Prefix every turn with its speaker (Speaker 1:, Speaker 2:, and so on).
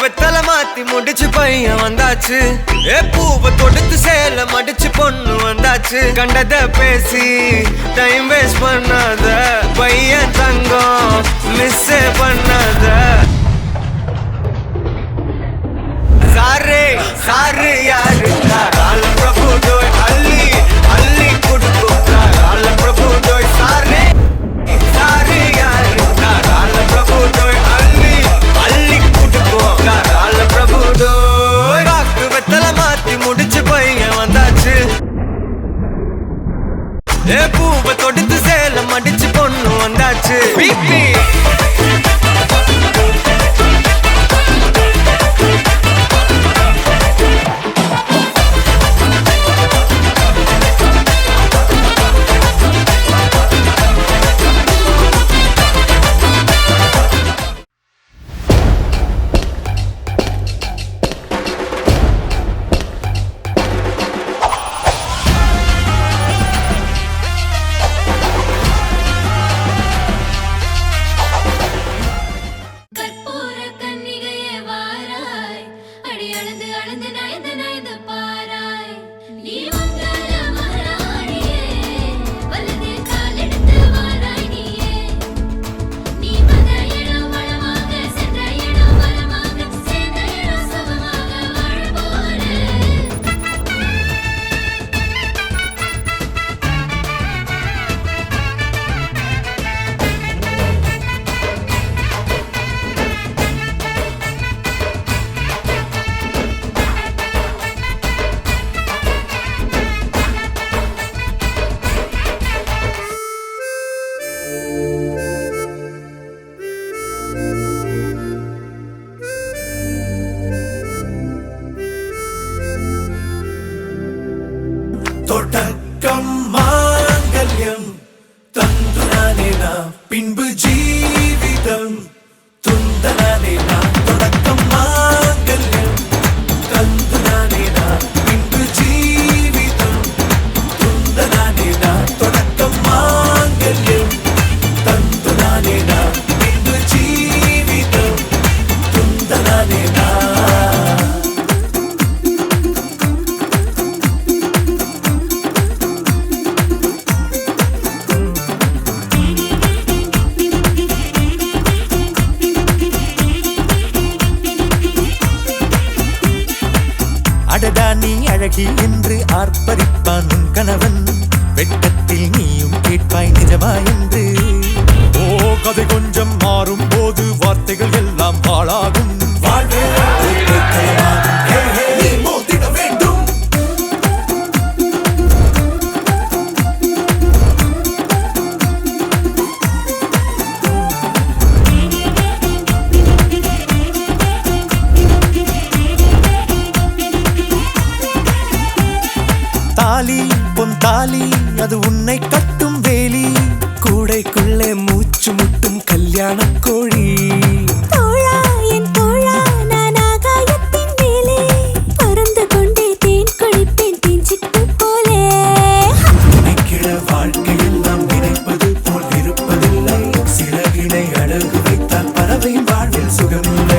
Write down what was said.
Speaker 1: வெத்தல மாத்தி முடிச்சு பையன் வந்தாச்சு. பூவை தொடுத்து சேல மடிச்சு பொண்ணு வந்தாச்சு. கண்டத பேசி டைம் வேஸ்ட் பண்ணாத பையன் தங்கம் மிஸ் பண்ணாத. सारे सारे यार काल प्रभु दोय अल्ली अल्ली कुडको काल प्रभु दोय सारे सारे यार काल प्रभु दोय अल्ली अल्ली कुडको काल प्रभु दोय रात வெத்தல மாத்தி முடிச்சு பையன் வந்தாச்சு. பூவை தொடுத்து சேல மடிச்சு பொண்ணு வந்தாச்சு. பிபி
Speaker 2: தொடக்கம் மாங்கல்யம் தந்துனானே நாம் பின்பு ஜீவிதம் துந்தனானே நாம். தொடக்கம் மாங்கல்யம் தந்துனானே நாம் பின்பு ஜீவிதம் துந்தனானே நாம். தொடக்கம் மாங்கல்யம் தந்துனானே நாம் பின்பு ஜீவிதம் துந்தனானே நாம். அடடா நீ அழகி என்று ஆர்ப்பரிப்பான் உன் கணவன். வெட்கத்தில் நீயும் கேட்பாய் நிஜமா என்று. ஓ கதை கொஞ்சம் மாறும் போது வார்த்தைகள் எல்லாம் பாழாகும். வேண்டும் தாலி பொன் தாலி அது உன்னை கட்டும் வேலி. கூடைக்குள்ளே மூச்சு முட்டும் கல்யாண கோழி.
Speaker 3: தோழா என் தோழா நான் ஆகாயத்தின் மேலே பறந்து கொண்டே தேன் குடிப்பேன் தேஞ்சிட்டு போலே.
Speaker 2: நினைக்கிற வாழ்க்கையில் நாம் நினைப்பது போல் இருப்பதில்லை. சிறகினை அழகு வைத்தால் பறவையின் வாழ்வில் சுகமில்லை.